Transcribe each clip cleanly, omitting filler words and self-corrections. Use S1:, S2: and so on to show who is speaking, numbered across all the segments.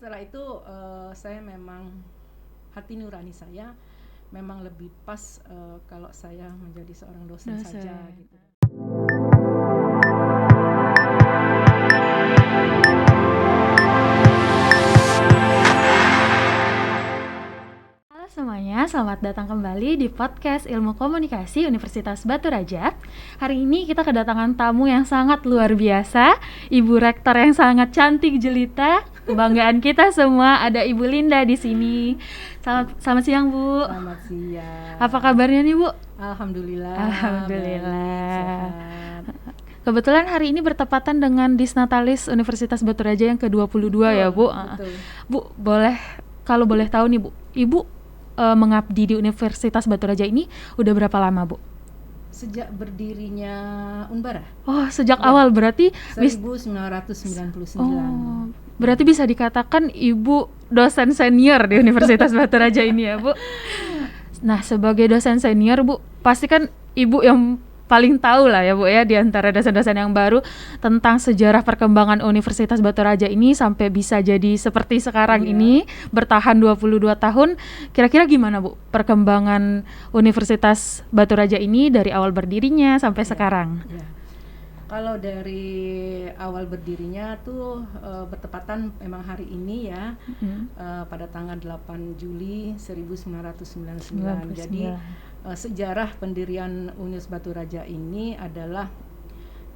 S1: setelah itu saya memang hati nurani saya memang lebih pas kalau saya menjadi seorang dosen saja gitu.
S2: Halo semuanya, selamat datang kembali di podcast Ilmu Komunikasi Universitas Batu Raja. Hari ini kita kedatangan tamu yang sangat luar biasa, Ibu Rektor yang sangat cantik jelita. Kebanggaan kita semua, ada Ibu Linda di sini. Selamat siang, Bu.
S1: Selamat siang.
S2: Apa kabarnya nih, Bu?
S1: Alhamdulillah.
S2: Alhamdulillah.
S1: Baik, sehat.
S2: Kebetulan hari ini bertepatan dengan Disnatalis Universitas Batu Raja yang ke-22 ya, Bu.
S1: Betul.
S2: Bu, kalau boleh tahu nih, Bu, Ibu mengabdi di Universitas Batu Raja ini udah berapa lama, Bu?
S1: Sejak berdirinya Unbara.
S2: Oh, sejak awal berarti
S1: 1999.
S2: Oh, berarti bisa dikatakan Ibu dosen senior di Universitas Batu Raja ini ya, Bu. Nah, sebagai dosen senior, Bu, pasti kan Ibu yang paling tahu lah ya, Bu, ya, di antara dosen-dosen yang baru tentang sejarah perkembangan Universitas Batu Raja ini sampai bisa jadi seperti sekarang ini, bertahan 22 tahun. Kira-kira gimana, Bu, perkembangan Universitas Batu Raja ini dari awal berdirinya sampai sekarang?
S1: Ya. Kalau dari awal berdirinya tuh bertepatan memang hari ini ya, pada tanggal 8 Juli 1999. Jadi sejarah pendirian Universitas Batu Raja ini adalah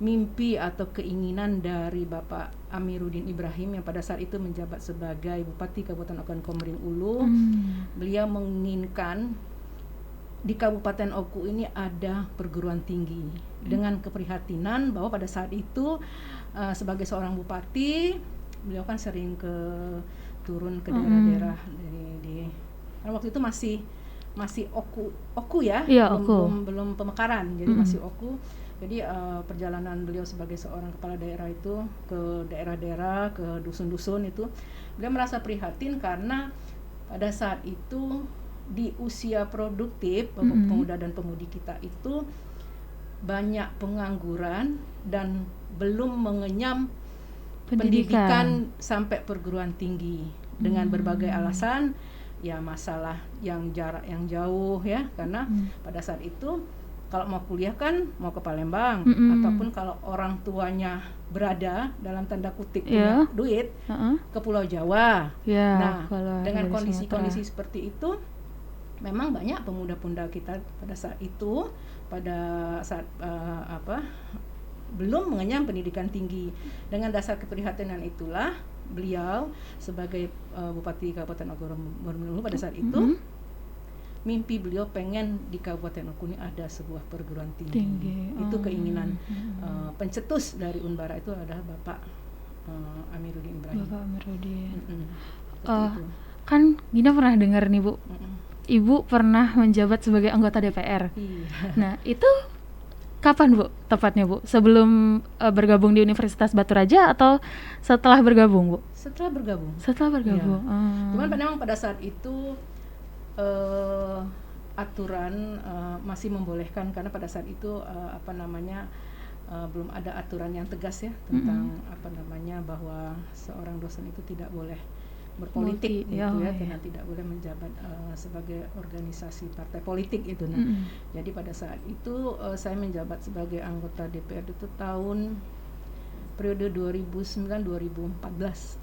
S1: mimpi atau keinginan dari Bapak Amiruddin Ibrahim yang pada saat itu menjabat sebagai Bupati Kabupaten Oku Komering Ulu. Beliau menginginkan di Kabupaten Oku ini ada perguruan tinggi, dengan keprihatinan bahwa pada saat itu sebagai seorang bupati beliau kan sering turun ke daerah-daerah karena waktu itu masih Oku ya, belum pemekaran, jadi masih Oku. Jadi perjalanan beliau sebagai seorang kepala daerah itu ke daerah-daerah, ke dusun-dusun itu, beliau merasa prihatin karena pada saat itu di usia produktif pemuda dan pemudi kita itu banyak pengangguran dan belum mengenyam pendidikan sampai perguruan tinggi dengan berbagai alasan, ya masalah yang jarak yang jauh ya, karena pada saat itu kalau mau kuliah kan mau ke Palembang, ataupun kalau orang tuanya berada dalam tanda kutip punya duit ke Pulau Jawa. Nah, dengan kondisi-kondisi seperti itu memang banyak pemuda-pemuda kita pada saat itu belum mengenyam pendidikan tinggi. Dengan dasar keprihatinan itulah beliau sebagai Bupati Kabupaten Oku Komering Ulu pada saat itu mimpi beliau pengen di Kabupaten Oku ini ada sebuah perguruan tinggi. Itu keinginan pencetus dari Unbara itu adalah Bapak Amiruddin Ibrahim.
S2: Bapak Amiruddin. Kan Gina pernah dengar nih, Bu. Ibu pernah menjabat sebagai anggota DPR. Nah, itu kapan, Bu, tepatnya, Bu? Sebelum bergabung di Universitas Batu Raja atau setelah bergabung, Bu?
S1: Setelah bergabung.
S2: Ya.
S1: Cuman memang pada saat itu aturan masih membolehkan, karena pada saat itu belum ada aturan yang tegas ya tentang bahwa seorang dosen itu tidak boleh berpolitik karena tidak boleh menjabat sebagai organisasi partai politik itu. Jadi pada saat itu saya menjabat sebagai anggota DPR itu tahun periode 2009-2014.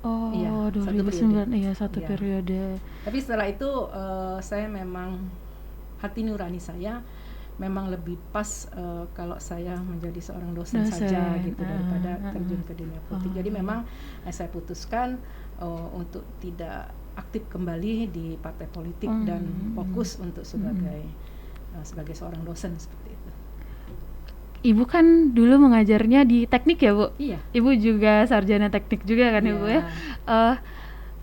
S2: Oh, 2009 satu periode.
S1: Tapi setelah itu saya memang hati nurani saya memang lebih pas kalau saya menjadi seorang dosen saja gitu daripada terjun ke dunia politik. Jadi memang saya putuskan untuk tidak aktif kembali di partai politik dan fokus untuk sebagai seorang dosen seperti itu.
S2: Ibu kan dulu mengajarnya di teknik ya, Bu?
S1: Iya.
S2: Ibu juga sarjana teknik juga kan, Ibu ya?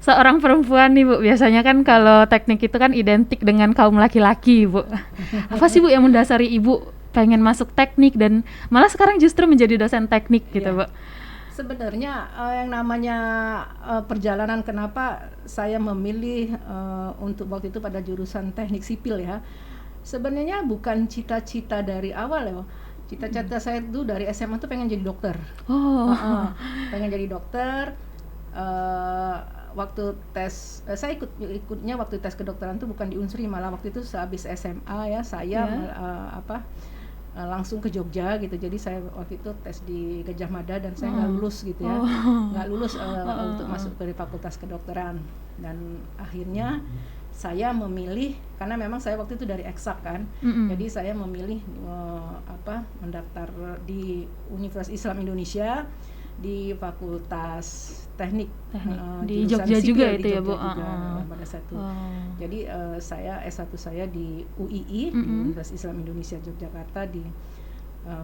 S2: Seorang perempuan nih, Bu, biasanya kan kalau teknik itu kan identik dengan kaum laki-laki, Bu. Apa sih, Bu, yang mendasari Ibu pengen masuk teknik dan malah sekarang justru menjadi dosen teknik gitu, Bu?
S1: Sebenarnya yang namanya perjalanan kenapa saya memilih untuk waktu itu pada jurusan teknik sipil ya, sebenarnya bukan cita-cita dari awal ya. Cita-cita saya itu dari SMA tuh pengen jadi dokter. Pengen jadi dokter. waktu tes saya ikutnya waktu tes kedokteran tuh bukan di Unsri, malah waktu itu sehabis SMA ya saya langsung ke Jogja gitu. Jadi saya waktu itu tes di Gajah Mada dan saya nggak lulus gitu ya, nggak lulus untuk masuk ke Fakultas Kedokteran. Dan akhirnya saya memilih, karena memang saya waktu itu dari eksak kan, jadi saya memilih mendaftar di Universitas Islam Indonesia di Fakultas Teknik
S2: di Jogja juga itu ya Bu.
S1: Pada saat itu. Jadi saya S1 saya di UII, Universitas Islam Indonesia Yogyakarta di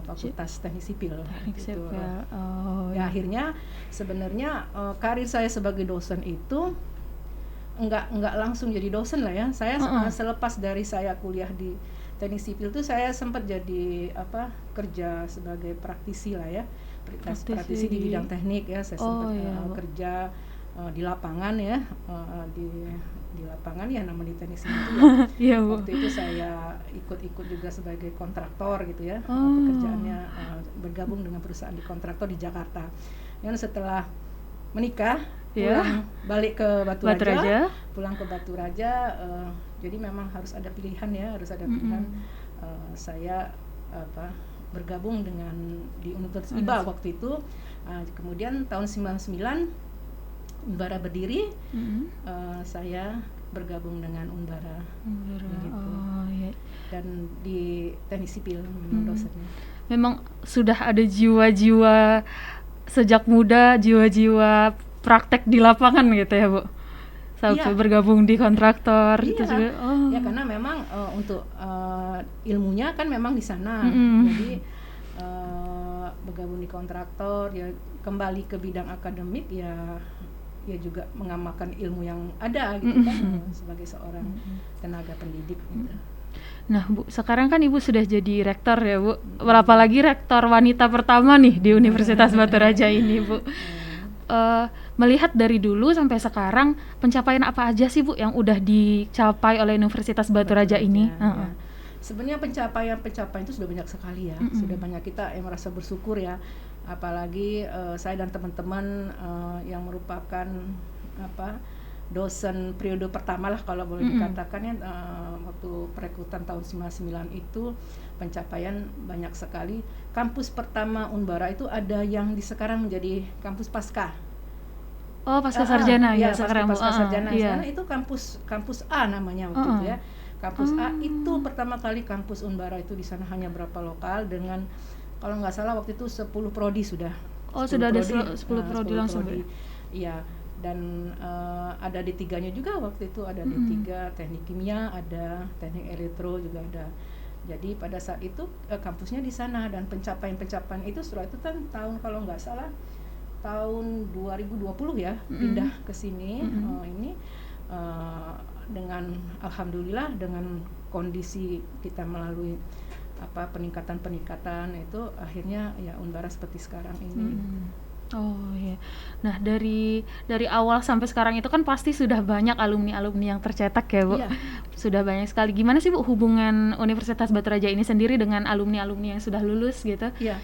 S1: Fakultas Teknik Sipil. Gitu. Ya akhirnya sebenarnya karir saya sebagai dosen itu enggak langsung jadi dosen lah ya. Saya selepas dari saya kuliah di Teknik Sipil itu saya sempat jadi kerja sebagai praktisi lah ya. Praktisi di bidang teknik ya. Saya sempat kerja di lapangan ya, di lapangan ya, namanya di Teknik Sipil ya. Waktu itu saya ikut juga sebagai kontraktor gitu ya. Pekerjaannya bergabung dengan perusahaan di kontraktor di Jakarta. Dan setelah menikah pulang balik ke Batu Raja, pulang ke Batu Raja, jadi memang harus ada pilihan ya, harus ada pilihan. Saya bergabung dengan di Universitas IBA waktu itu. Kemudian tahun 99 Unbara berdiri, saya bergabung dengan Unbara gitu. Dan di Teknik Sipil memang dosennya.
S2: Memang sudah ada jiwa-jiwa sejak muda, jiwa-jiwa praktek di lapangan gitu ya Bu, sampai bergabung di kontraktor itu juga.
S1: Ya karena memang untuk ilmunya kan memang di sana, jadi bergabung di kontraktor ya, kembali ke bidang akademik ya juga mengamalkan ilmu yang ada gitu kan, sebagai seorang tenaga pendidik gitu.
S2: Nah Bu, sekarang kan Ibu sudah jadi rektor ya Bu, apalagi rektor wanita pertama nih di Universitas Batu Raja ini Bu. Melihat dari dulu sampai sekarang, pencapaian apa aja sih Bu yang udah dicapai oleh Universitas Batu Raja ini?
S1: Ya. Sebenarnya pencapaian itu sudah banyak sekali ya, sudah banyak, kita yang merasa bersyukur ya, apalagi saya dan teman-teman yang merupakan dosen periode pertama lah kalau boleh dikatakan ya, waktu perekrutan tahun 99 itu pencapaian banyak sekali. Kampus pertama Unbara itu ada yang sekarang menjadi kampus pasca.
S2: Pasca sarjana ya sekarang.
S1: Pasca sarjana sekarang itu kampus A namanya waktu itu ya. Kampus A itu pertama kali kampus Unbara itu di sana hanya berapa lokal, dengan kalau nggak salah waktu itu 10 prodi sudah.
S2: Sudah ada 10 prodi langsung.
S1: Iya. Dan ada D3-nya juga waktu itu, ada D3 teknik kimia, ada teknik elektro juga ada. Jadi pada saat itu kampusnya di sana, dan pencapaian itu setelah itu kan tahun kalau nggak salah tahun 2020 ya pindah ke sini. Ini dengan alhamdulillah dengan kondisi kita melalui peningkatan itu akhirnya ya Unbara seperti sekarang ini.
S2: Nah dari awal sampai sekarang itu kan pasti sudah banyak alumni yang tercetak ya Bu. Sudah banyak sekali. Gimana sih Bu hubungan Universitas Batu Raja ini sendiri dengan alumni yang sudah lulus gitu?
S1: Iya.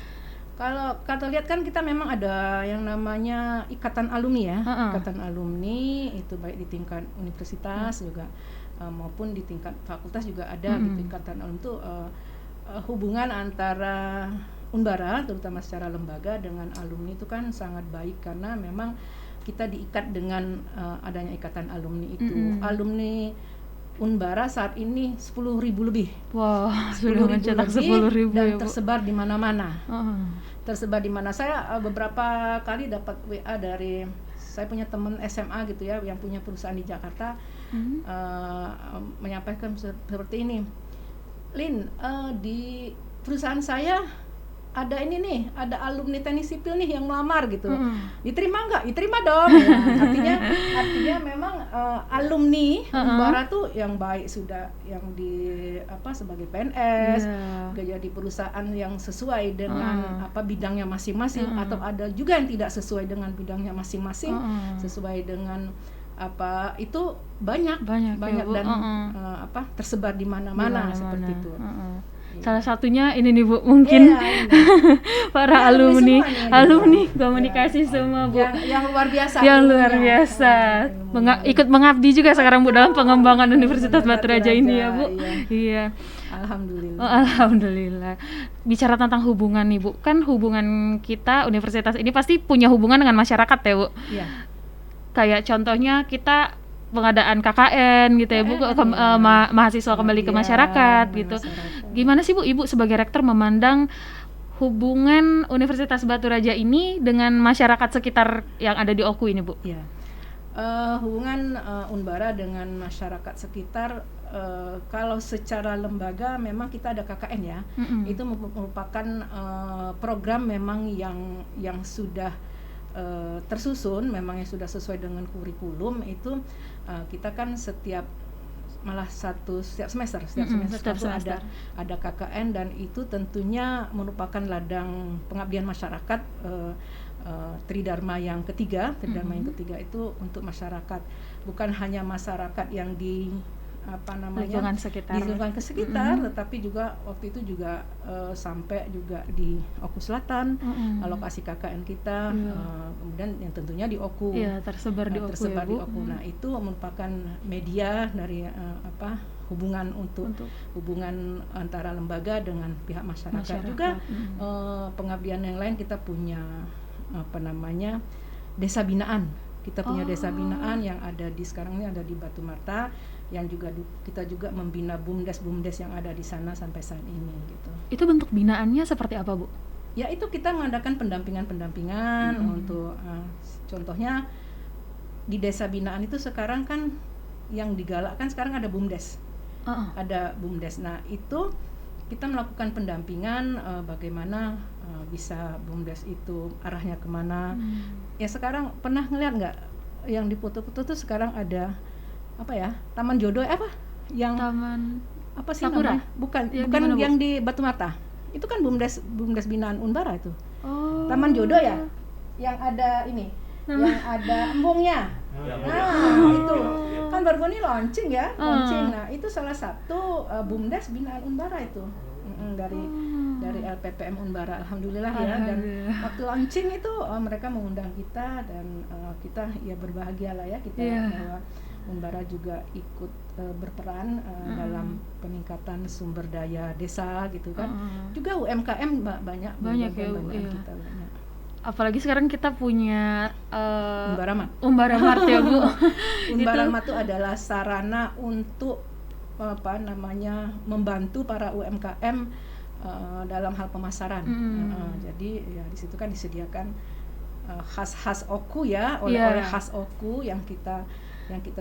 S1: Kalau kita lihat kan kita memang ada yang namanya ikatan alumni ya. Ikatan alumni itu baik di tingkat universitas juga maupun di tingkat fakultas juga ada gitu. Ikatan alumni itu hubungan antara Unbara terutama secara lembaga dengan alumni itu kan sangat baik, karena memang kita diikat dengan adanya ikatan alumni itu. Alumni Unbara saat ini 10.000 lebih.
S2: Sudah mencetak 10.000
S1: dan
S2: ya,
S1: tersebar di mana-mana. Tersebar di mana. Saya beberapa kali dapat WA dari saya punya teman SMA gitu ya, yang punya perusahaan di Jakarta, menyampaikan seperti ini. Lin, di perusahaan saya ada ini nih, ada alumni teknik sipil nih yang melamar gitu. Diterima nggak? Diterima dong. Ya, artinya memang alumni Unbara tuh yang baik sudah yang di sebagai PNS, kerja di perusahaan yang sesuai dengan bidangnya masing-masing, atau ada juga yang tidak sesuai dengan bidangnya masing-masing, sesuai dengan itu banyak
S2: ya,
S1: dan tersebar di mana-mana seperti itu.
S2: Salah satunya ini nih Bu, mungkin para alumni komunikasi semua Bu.
S1: Yang luar biasa.
S2: Yang luar biasa. Ikut mengabdi juga sekarang Bu dalam pengembangan Universitas Batu Raja ini ya Bu. Iya. Alhamdulillah. Bicara tentang hubungan nih Bu, kan hubungan kita universitas ini pasti punya hubungan dengan masyarakat ya Bu.
S1: Iya.
S2: Kayak contohnya kita pengadaan KKN gitu ya Bu, mahasiswa kembali ke masyarakat gitu. Gimana sih Bu, Ibu sebagai rektor memandang hubungan Universitas Batu Raja ini dengan masyarakat sekitar yang ada di Oku ini Bu?
S1: Ya. Hubungan Unbara dengan masyarakat sekitar, kalau secara lembaga memang kita ada KKN ya. Itu merupakan program memang yang sudah tersusun, memang yang sudah sesuai dengan kurikulum. Itu kita kan setiap semester ada KKN, dan itu tentunya merupakan ladang pengabdian masyarakat, Tridharma yang ketiga itu untuk masyarakat, bukan hanya masyarakat yang di
S2: lingkungan
S1: sekitar, tetapi juga waktu itu juga sampai juga di Oku Selatan, lokasi KKN kita, kemudian yang tentunya di Oku,
S2: tersebar di Oku.
S1: Nah, itu merupakan media dari hubungan hubungan antara lembaga dengan pihak masyarakat. Juga pengabdian yang lain, kita punya desa binaan. Kita punya desa binaan yang ada sekarang ini ada di Batu Marta, yang juga kita juga membina bumdes yang ada di sana sampai saat ini gitu.
S2: Itu bentuk binaannya seperti apa Bu?
S1: Ya, itu kita mengadakan pendampingan untuk contohnya di desa binaan itu sekarang kan yang digalakkan sekarang ada bumdes. Ada bumdes. Nah, itu kita melakukan pendampingan bagaimana bisa bumdes itu arahnya kemana. Ya, sekarang pernah ngeliat nggak yang di foto-foto tuh sekarang ada Taman Jodoh yang
S2: Taman
S1: apa sih
S2: Sakura?
S1: namanya? Bukan yang di Batu Mata. Itu kan bumdes binaan Unbara itu. Taman Jodoh ya, yang ada ini, yang ada embungnya. Itu kan baru ini launching ya, Nah, itu salah satu bumdes binaan Unbara itu. Dari LPPM Unbara, alhamdulillah ya. Dan waktu launching itu mereka mengundang kita, dan kita ya berbahagia lah ya kita bahwa Unbara juga ikut berperan dalam peningkatan sumber daya desa gitu kan. Juga UMKM banyak ya kita banyak.
S2: Apalagi sekarang kita punya
S1: Unbara Mart
S2: ya Bu.
S1: Unbara Mart itu adalah sarana untuk membantu para UMKM dalam hal pemasaran. Jadi ya di situ kan disediakan khas Oku ya, oleh khas Oku yang kita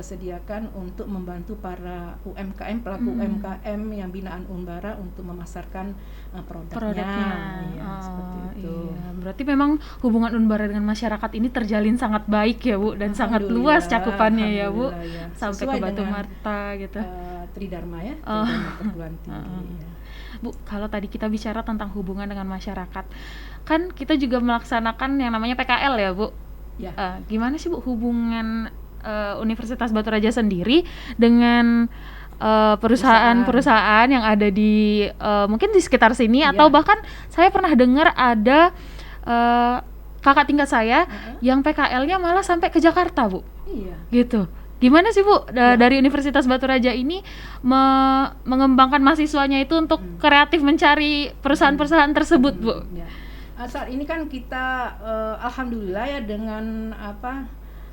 S1: sediakan untuk membantu para UMKM, pelaku UMKM yang binaan Unbara untuk memasarkan produknya. Seperti itu.
S2: Iya. Berarti memang hubungan Unbara dengan masyarakat ini terjalin sangat baik ya Bu, dan sangat luas cakupannya ya Bu, sampai ke Batu Marta gitu.
S1: Tridharma ya, Tridharma perguruan tinggi.
S2: Bu, kalau tadi kita bicara tentang hubungan dengan masyarakat, kan kita juga melaksanakan yang namanya PKL ya Bu. Gimana sih Bu hubungan Universitas Batu Raja sendiri dengan perusahaan-perusahaan yang ada di mungkin di sekitar sini, atau bahkan saya pernah dengar ada kakak tingkat saya yang PKL-nya malah sampai ke Jakarta Bu. Gitu. Gimana sih Bu dari Universitas Batu Raja ini mengembangkan mahasiswanya itu untuk kreatif mencari perusahaan-perusahaan tersebut Bu?
S1: Saat ini kan kita alhamdulillah ya dengan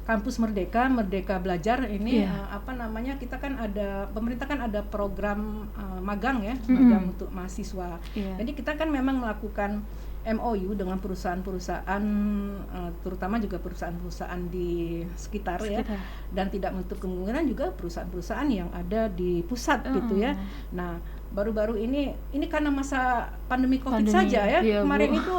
S1: Kampus Merdeka Belajar ini kita kan pemerintah kan ada program magang ya, magang untuk mahasiswa. Jadi kita kan memang melakukan MOU dengan perusahaan-perusahaan, terutama juga perusahaan-perusahaan di sekitar ya, dan tidak menutup kemungkinan juga perusahaan-perusahaan yang ada di pusat gitu ya. Nah, baru-baru ini karena masa pandemi Covid saja ya, kemarin itu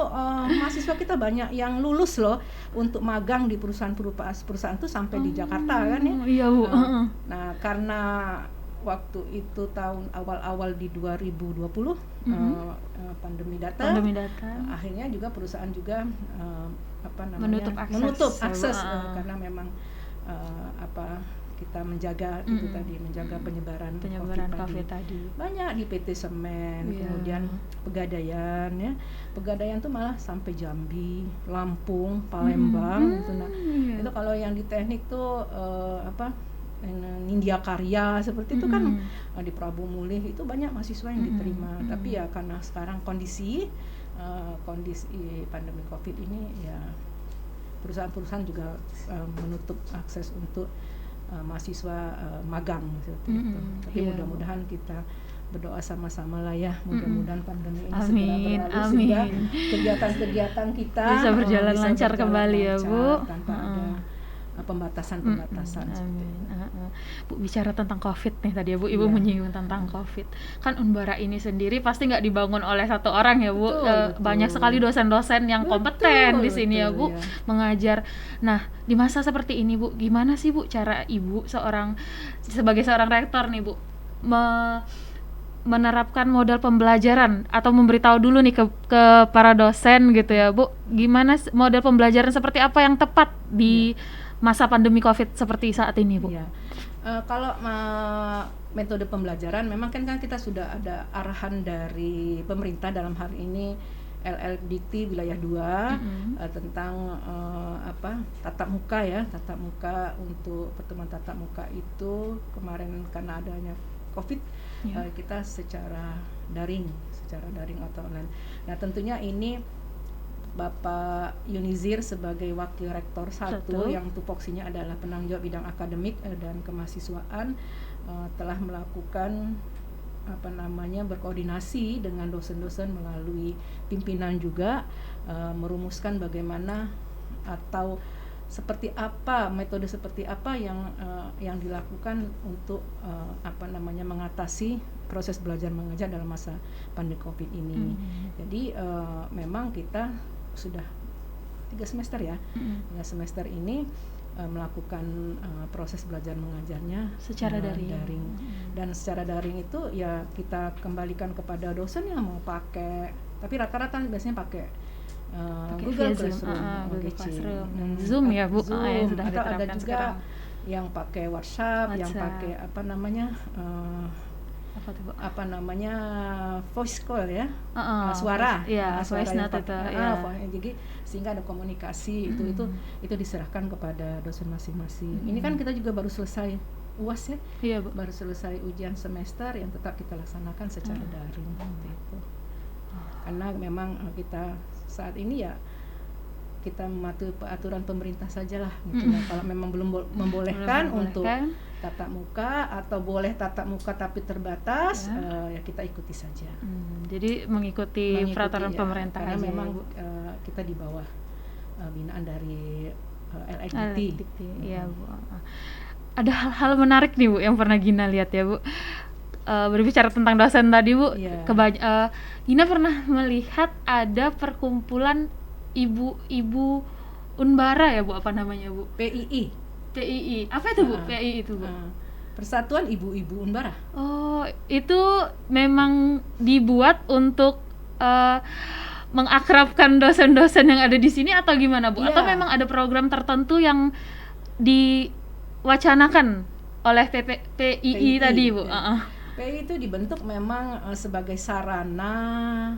S1: mahasiswa kita banyak yang lulus loh untuk magang di perusahaan itu sampai di Jakarta kan ya.
S2: Iya Bu.
S1: Nah, karena waktu itu tahun awal-awal di 2020 pandemi datang, akhirnya juga perusahaan juga menutup akses karena memang kita menjaga itu tadi, menjaga penyebaran
S2: COVID tadi.
S1: Banyak di PT Semen, kemudian Pegadaian ya. Pegadaian tuh malah sampai Jambi, Lampung, Palembang gitu. Nah, itu kalau yang di teknik tuh Nindya Karya seperti itu kan di Prabu Mulih itu banyak mahasiswa yang diterima. Tapi ya karena sekarang kondisi pandemi COVID ini ya perusahaan-perusahaan juga menutup akses untuk mahasiswa magang seperti itu. Tapi mudah-mudahan kita berdoa sama-sama lah ya, mudah-mudahan pandemi ini segera berlalu sehingga kegiatan-kegiatan kita
S2: bisa berjalan lancar kembali ya Bu,
S1: tanpa ada pembatasan-pembatasan.
S2: Bu, bicara tentang COVID nih tadi ya Bu, Ibu menyinggung tentang COVID. Kan Unbara ini sendiri pasti nggak dibangun oleh satu orang ya Bu.
S1: Betul.
S2: Banyak sekali dosen-dosen yang kompeten di sini ya Bu, mengajar. Nah, di masa seperti ini Bu, gimana sih Bu cara Ibu sebagai seorang rektor nih Bu, menerapkan model pembelajaran atau memberitahu dulu nih ke para dosen gitu ya Bu, gimana model pembelajaran seperti apa yang tepat di masa pandemi COVID seperti saat ini Bu?
S1: Iya. Kalau metode pembelajaran memang kan kita sudah ada arahan dari pemerintah dalam hal ini LLDT wilayah 2 tentang tatap muka untuk pertemuan tatap muka itu kemarin karena adanya COVID kita secara daring atau online. Nah tentunya ini Bapak Yunizir sebagai Wakil Rektor 1 yang tupoksinya adalah penanggung jawab bidang akademik dan kemahasiswaan telah melakukan berkoordinasi dengan dosen-dosen melalui pimpinan juga merumuskan bagaimana atau metode seperti apa yang dilakukan untuk mengatasi proses belajar mengajar dalam masa pandemi COVID ini. Jadi memang kita sudah 3 semester ya. 3 semester ini melakukan proses belajar mengajarnya
S2: secara daring.
S1: Dan secara daring itu ya kita kembalikan kepada dosen yang mau pakai, tapi rata-rata biasanya pakai Google Classroom,
S2: Zoom ya Bu,
S1: Zoom,
S2: yang sudah
S1: atau ada juga
S2: sekarang.
S1: yang pakai WhatsApp, yang pakai voice call ya, suara
S2: voice note itu
S1: jadi sehingga ada komunikasi itu diserahkan kepada dosen masing-masing. Ini kan kita juga baru selesai UAS ya,
S2: iya, Bu.
S1: Baru selesai ujian semester yang tetap kita laksanakan secara daring itu. Karena memang kita saat ini ya kita mematuhi aturan pemerintah sajalah gitu. Kalau memang belum membolehkan untuk tatap muka atau boleh tatap muka tapi terbatas ya kita ikuti saja.
S2: Jadi mengikuti peraturan pemerintah
S1: karena memang kita di bawah binaan dari LLDT.
S2: Iya Bu. Ada hal-hal menarik nih Bu yang pernah Gina lihat ya Bu. Berbicara tentang dosen tadi Bu, Gina pernah melihat ada perkumpulan ibu-ibu Unbara ya Bu, apa namanya Bu?
S1: PII.
S2: Apa itu Bu? PII itu Bu?
S1: Persatuan Ibu-Ibu Unbara.
S2: Oh, itu memang dibuat untuk mengakrabkan dosen-dosen yang ada di sini atau gimana Bu? Atau memang ada program tertentu yang diwacanakan oleh PII tadi Bu?
S1: PII itu dibentuk memang sebagai sarana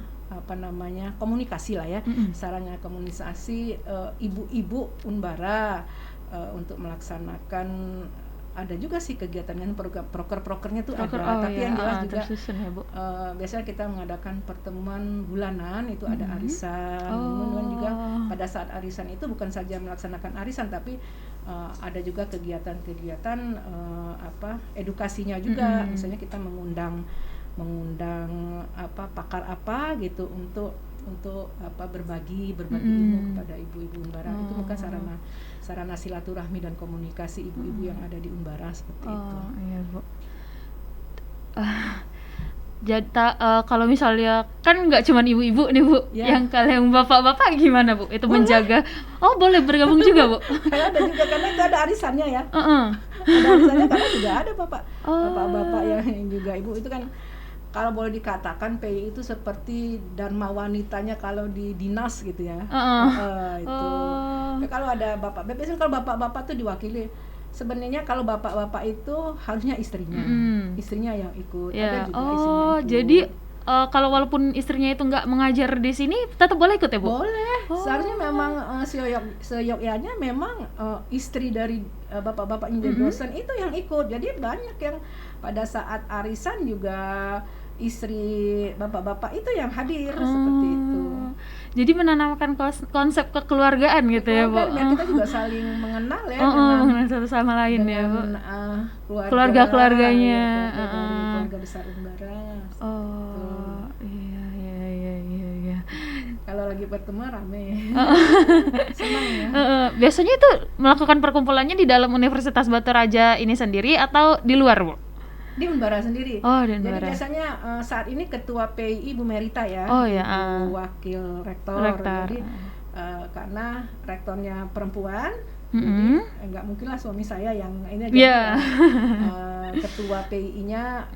S1: komunikasi lah ya, sarana komunikasi ibu-ibu Unbara untuk melaksanakan, ada juga sih kegiatan yang proker-prokernya tuh ada, tapi yang jelas juga
S2: ya, Bu.
S1: Biasanya kita mengadakan pertemuan bulanan itu ada arisan, kemudian juga pada saat arisan itu bukan saja melaksanakan arisan tapi ada juga kegiatan-kegiatan edukasinya juga, misalnya kita mengundang pakar gitu untuk berbagi ilmu kepada ibu-ibu Unbara. Itu bukan sarana silaturahmi dan komunikasi ibu-ibu yang ada di Unbara seperti itu.
S2: Iya Bu. Jadi kalau misalnya kan nggak cuma ibu-ibu nih Bu, yang kalian bapak-bapak gimana Bu? Itu menjaga. Boleh bergabung juga Bu?
S1: Ada juga karena itu ada arisannya ya. Ada arisannya karena juga ada bapak-bapak yang juga ibu itu kan. Kalau boleh dikatakan PI itu seperti dharma wanitanya kalau di dinas gitu ya. Itu. Kalau ada bapak, biasanya kalau bapak-bapak tuh diwakili sebenarnya kalau bapak-bapak itu harusnya istrinya yang ikut.
S2: Ya.
S1: Ada juga istrinya ikut.
S2: Jadi kalau walaupun istrinya itu nggak mengajar di sini, tetap boleh ikut ya, Bu?
S1: Boleh. Seharusnya memang seyogyanya memang istri dari bapak-bapaknya jadi dosen itu yang ikut. Jadi banyak yang pada saat arisan juga istri bapak-bapak itu yang hadir seperti itu.
S2: Jadi menanamkan konsep kekeluargaan gitu ya, Bu?
S1: Ya, kita juga saling mengenal ya
S2: mengenal satu sama lain ya, Bu.
S1: Keluarga-keluarganya
S2: Ya,
S1: dari keluarga besar Umbara.
S2: Iya.
S1: Kalau lagi bertemu rame. Senang ya.
S2: Biasanya itu melakukan perkumpulannya di dalam Universitas Batu Raja ini sendiri atau di luar, Bu?
S1: Di Unbara sendiri.
S2: Di Unbara.
S1: Jadi biasanya saat ini ketua PI Ibu Merita ya, Ibu wakil rektor. Jadi karena rektornya perempuan, jadi nggak mungkin lah suami saya yang ini aja. Ketua PI-nya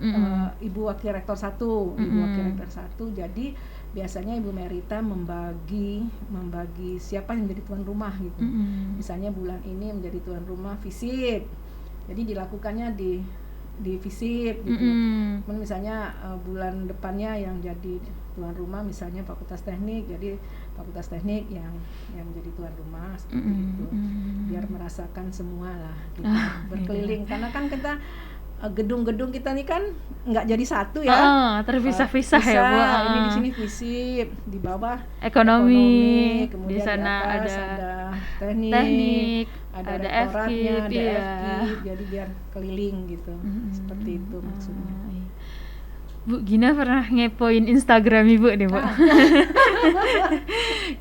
S1: Ibu wakil rektor 1, Ibu wakil rektor 1. Jadi biasanya Ibu Merita membagi siapa yang menjadi tuan rumah gitu. Misalnya bulan ini menjadi tuan rumah FISIP. Jadi dilakukannya di FISIP gitu. Misalnya bulan depannya yang jadi tuan rumah misalnya Fakultas Teknik, jadi Fakultas Teknik yang jadi tuan rumah seperti itu. Biar merasakan semua lah gitu. Berkeliling karena kan kita gedung-gedung kita nih kan nggak jadi satu ya,
S2: terpisah-pisah ya, Bu.
S1: Ini di sini FISIP, di bawah
S2: ekonomi,
S1: kemudian
S2: di sana
S1: di atas ada
S2: teknik,
S1: ada
S2: FKIP,
S1: rektoratnya, ada FKIP, jadi biar keliling gitu, seperti itu maksudnya.
S2: Bu Gina pernah ngepoin Instagram Ibu nih, Bu.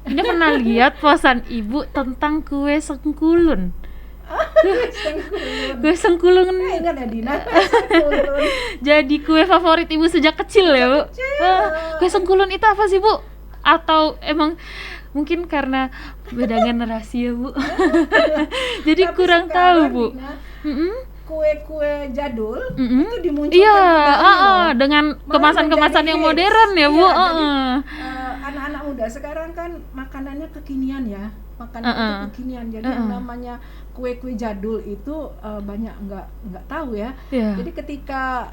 S2: Gina pernah lihat posan Ibu tentang kue sengkulun. Kue sengkulun.
S1: Ingat ya Dina,
S2: jadi kue favorit Ibu sejak kecil ya, Bu. Kue sengkulun itu apa sih, Bu? Atau emang mungkin karena beda generasi ya, Bu. Jadi
S1: tapi
S2: kurang tahu, Bu.
S1: Kue-kue jadul itu dimunculkan
S2: dengan kemasan-kemasan yang modern ya, Bu.
S1: Anak-anak muda sekarang kan makanannya kekinian ya, itu kekinian. Jadi yang namanya kue-kue jadul itu banyak nggak tahu ya. Jadi ketika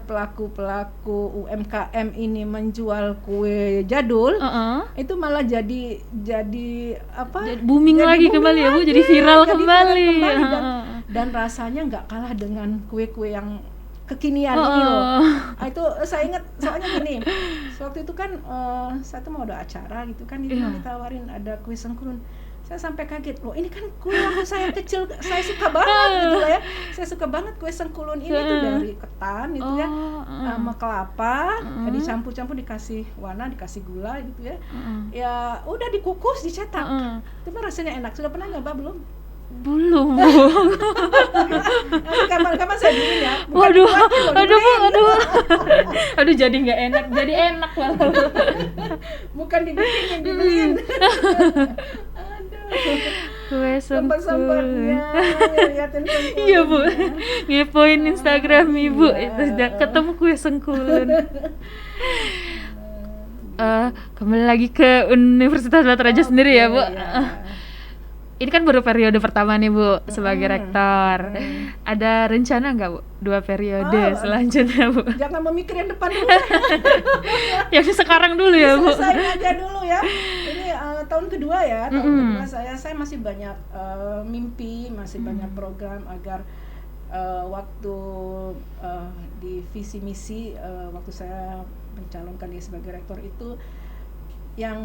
S1: pelaku-pelaku UMKM ini menjual kue jadul, itu malah jadi
S2: booming lagi kembali ya, Bu. Jadi viral kembali.
S1: Dan rasanya nggak kalah dengan kue-kue yang kekinian ini loh. Itu saya ingat soalnya gini, waktu itu kan saya tuh mau ada acara gitu kan, ditawarin ada kue sengkulun. Saya sampai kaget, loh ini kan kue waktu saya kecil saya suka banget gitu lah ya. Saya suka banget kue sengkulun ini tuh dari ketan gitu ya, sama kelapa, dicampur-campur, dikasih warna, dikasih gula gitu ya. Ya udah dikukus, dicetak. Itu rasanya enak. Sudah pernah nyoba belum?
S2: Belum, Bu.
S1: Kapan saya dulu ya.
S2: Waduh, aduh jadi nggak enak, jadi enak malah.
S1: Bukan dibikin, yang dibeliin.
S2: Kue sengkulun.
S1: Iya,
S2: Bu. Ngepoin Instagram Ibu itu ketemu kue sengkulun. Kembali lagi ke Universitas Batu Raja sendiri ya, Bu. Ini kan baru periode pertama nih, Bu, sebagai rektor. Ada rencana nggak, Bu? 2 periode selanjutnya, Bu?
S1: Jangan memikir yang depan dulu.
S2: Yang sekarang dulu ya, Bu.
S1: Selesai aja dulu ya. Ini tahun kedua ya. Tahun kedua saya masih banyak mimpi, masih banyak program agar waktu di visi misi waktu saya mencalonkan diri sebagai rektor itu, yang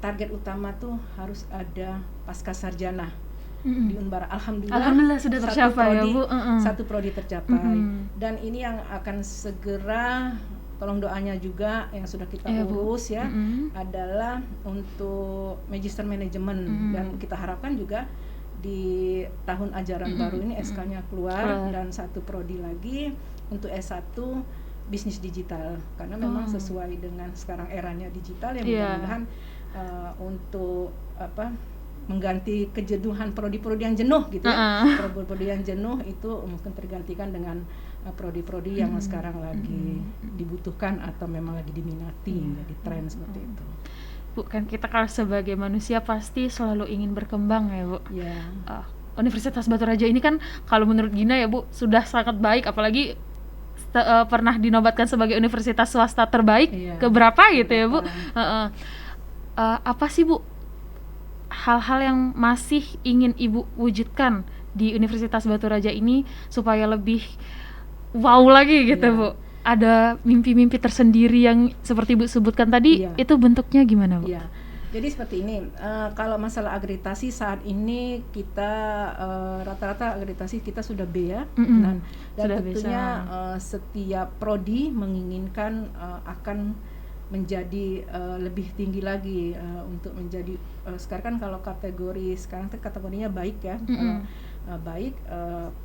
S1: target utama tuh harus ada pasca sarjana di Unbara. Alhamdulillah sudah tercapai ya, Bu. Satu prodi tercapai. Dan ini yang akan segera, tolong doanya juga yang sudah kita urus ya, adalah untuk magister manajemen. Dan kita harapkan juga di tahun ajaran baru ini SK-nya keluar, dan satu prodi lagi untuk S1 bisnis digital, karena memang sesuai dengan sekarang eranya digital ya, mudah-mudahan untuk mengganti kejenuhan prodi-prodi yang jenuh gitu ya. Prodi-prodi yang jenuh itu mungkin tergantikan dengan prodi-prodi yang sekarang lagi dibutuhkan atau memang lagi diminati, jadi tren seperti itu.
S2: Bu, kan kita kalau sebagai manusia pasti selalu ingin berkembang ya, Bu. Universitas Batu Raja ini kan kalau menurut Gina ya Bu sudah sangat baik, apalagi pernah dinobatkan sebagai universitas swasta terbaik keberapa gitu ya Bu. Apa sih Bu hal-hal yang masih ingin Ibu wujudkan di Universitas Batu Raja ini supaya lebih wow lagi gitu Bu? Ada mimpi-mimpi tersendiri yang seperti Ibu sebutkan tadi, itu bentuknya gimana Bu?
S1: Jadi seperti ini, kalau masalah akreditasi saat ini kita rata-rata akreditasi kita sudah B ya, dan tentunya setiap prodi menginginkan akan menjadi lebih tinggi lagi untuk menjadi sekarang kan kalau kategori sekarang kategorinya baik ya, baik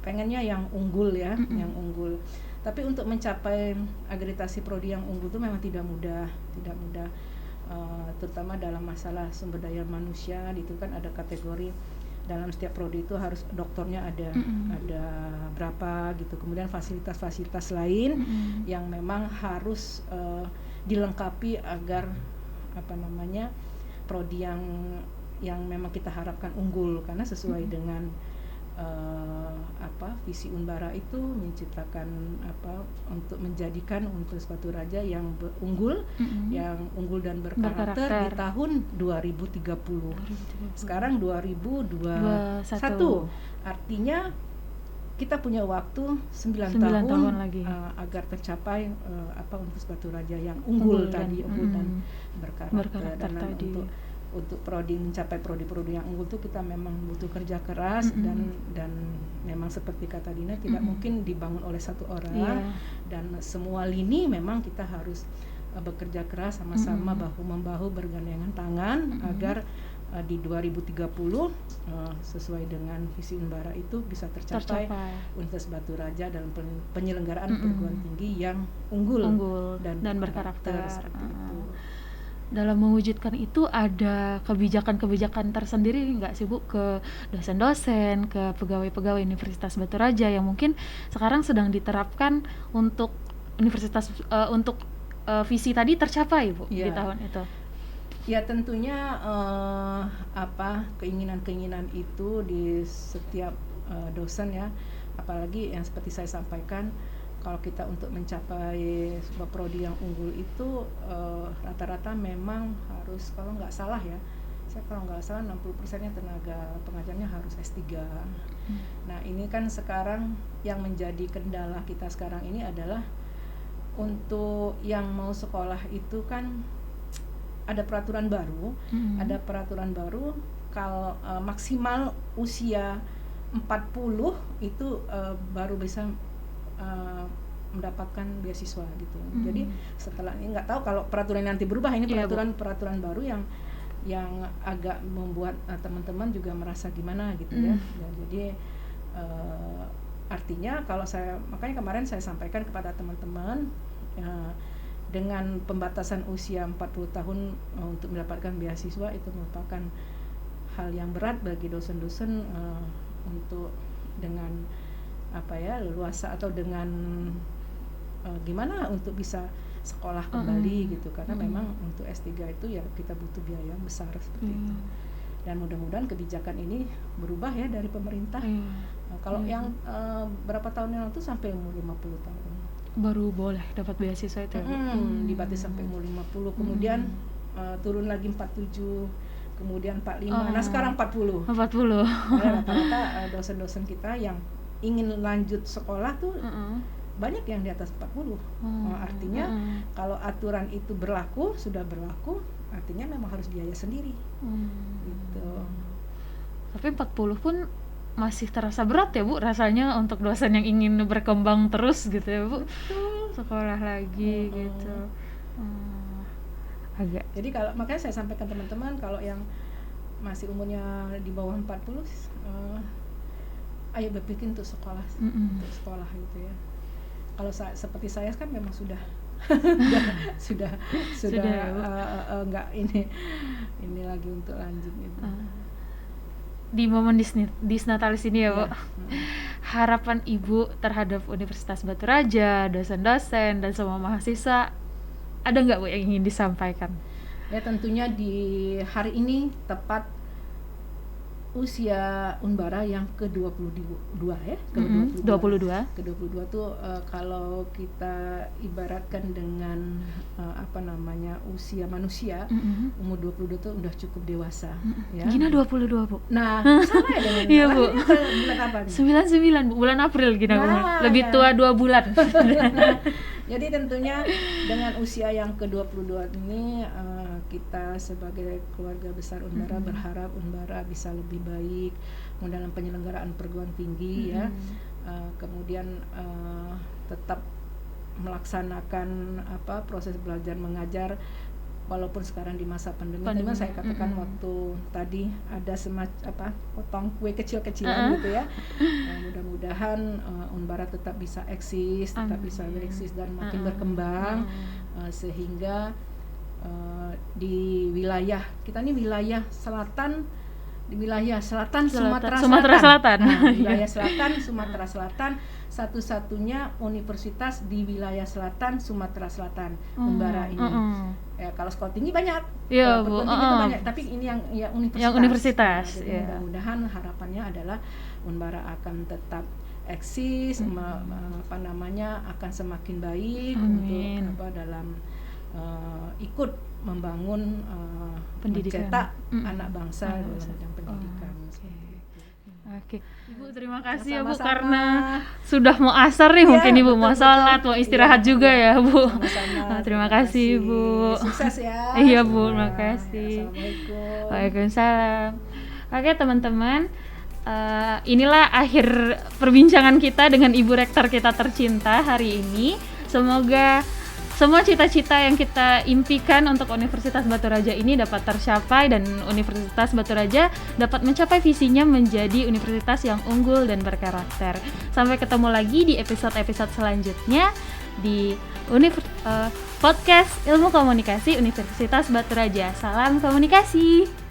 S1: pengennya yang unggul ya, yang unggul. Tapi untuk mencapai akreditasi prodi yang unggul itu memang tidak mudah. Terutama dalam masalah sumber daya manusia itu kan ada kategori dalam setiap prodi itu harus doktornya ada berapa gitu, kemudian fasilitas-fasilitas lain yang memang harus dilengkapi agar prodi yang memang kita harapkan unggul, karena sesuai dengan visi Unbara itu menciptakan untuk menjadikan Universitas Batu Raja yang unggul, yang unggul dan berkarakter di tahun 2030. Sekarang 2021. Artinya kita punya waktu 9 tahun lagi agar tercapai Universitas Batu Raja yang unggul tadi, unggul dan berkarakter. Dan untuk prodi mencapai prodi-prodi yang unggul itu kita memang butuh kerja keras dan memang seperti kata Dina tidak mungkin dibangun oleh satu orang, dan semua lini memang kita harus bekerja keras sama-sama bahu-membahu bergandengan tangan agar di 2030 sesuai dengan visi Unbara itu bisa tercapai Universitas Batu Raja dalam penyelenggaraan perguruan tinggi yang unggul dan berkarakter seperti itu.
S2: Dalam mewujudkan itu ada kebijakan-kebijakan tersendiri nggak sih Bu ke dosen-dosen, ke pegawai-pegawai Universitas Batu Raja yang mungkin sekarang sedang diterapkan untuk universitas untuk visi tadi tercapai Bu di tahun itu?
S1: Ya tentunya keinginan-keinginan itu di setiap dosen ya, apalagi yang seperti saya sampaikan, kalau kita untuk mencapai sebuah prodi yang unggul itu rata-rata memang harus, kalau nggak salah 60%-nya tenaga pengajarnya harus S3. Nah ini kan sekarang yang menjadi kendala kita sekarang ini adalah untuk yang mau sekolah itu kan ada peraturan baru, kalau maksimal usia 40 itu baru bisa mendapatkan beasiswa gitu. Jadi setelah ini nggak tahu kalau peraturan nanti berubah, ini peraturan baru yang agak membuat teman-teman juga merasa gimana gitu ya. Jadi artinya makanya kemarin saya sampaikan kepada teman-teman dengan pembatasan usia 40 tahun untuk mendapatkan beasiswa itu merupakan hal yang berat bagi dosen-dosen untuk dengan leluasa atau dengan gimana untuk bisa sekolah kembali gitu, karena memang untuk S3 itu ya kita butuh biaya besar seperti itu. Dan mudah-mudahan kebijakan ini berubah ya dari pemerintah. Kalau yang berapa tahun yang lalu sampai umur 50 tahun
S2: baru boleh dapat beasiswa itu.
S1: Dibatasi sampai umur 50, kemudian turun lagi 47, kemudian 45. Nah sekarang 40. Rata-rata dosen-dosen kita yang ingin lanjut sekolah tuh banyak yang di atas 40. Artinya kalau aturan itu sudah berlaku, artinya memang harus biaya sendiri. Gitu.
S2: Tapi 40 pun masih terasa berat ya Bu rasanya untuk dosen yang ingin berkembang terus gitu ya Bu. Sekolah lagi gitu. Agak.
S1: Jadi makanya saya sampaikan teman-teman kalau yang masih umurnya di bawah 40 ayo berpikir untuk sekolah, gitu ya. Kalau seperti saya kan memang sudah nggak ini lagi untuk lanjut gitu.
S2: Di momen Disnatalis ini ya Bu, harapan Ibu terhadap Universitas Batu Raja, dosen-dosen dan semua mahasiswa ada nggak Bu yang ingin disampaikan?
S1: Ya tentunya di hari ini tepat usia Unbara yang ke-22 ya,
S2: ke-22
S1: tuh kalau kita ibaratkan dengan usia manusia, umur 22 tuh udah cukup dewasa ya.
S2: Gina 22 Bu.
S1: Nah, sama ya dengan
S2: iya Bu.
S1: Bulan apa nih?
S2: 99 Bu, bulan April Gina. Lebih tua 2 bulan.
S1: Jadi tentunya dengan usia yang ke-22 ini kita sebagai keluarga besar Unbara berharap Unbara bisa lebih baik dalam penyelenggaraan perguruan tinggi ya. Kemudian tetap melaksanakan proses belajar mengajar walaupun sekarang di masa pandemi. Memang saya katakan waktu tadi ada semacam potong kue kecil-kecilan gitu ya. Mudah-mudahan Unbara tetap bisa eksis, tetap bisa eksis dan makin berkembang sehingga di wilayah kita ini wilayah selatan, Sumatera Selatan. Nah, wilayah selatan Sumatera Selatan satu-satunya universitas di wilayah selatan Sumatera Selatan, Unbara ini. Ya, kalau sekolah tinggi banyak, perguruan tinggi itu banyak, tapi ini yang universitas. Nah, jadi mudah-mudahan harapannya adalah Unbara akan tetap eksis, akan semakin baik untuk dalam ikut membangun mencetak anak bangsa dalam bidang pendidikan.
S2: Oke, Ibu terima kasih ya Bu karena sudah mau asar nih mungkin Ibu mau sholat, mau istirahat juga ya Bu. Terima kasih Bu.
S1: Sukses ya.
S2: Iya Bu, terima kasih.
S1: Assalamualaikum.
S2: Waalaikumsalam. Oke teman-teman, inilah akhir perbincangan kita dengan Ibu Rektor kita tercinta hari ini. Semoga semua cita-cita yang kita impikan untuk Universitas Batu Raja ini dapat tercapai dan Universitas Batu Raja dapat mencapai visinya menjadi universitas yang unggul dan berkarakter. Sampai ketemu lagi di episode-episode selanjutnya di podcast Ilmu Komunikasi Universitas Batu Raja. Salam komunikasi.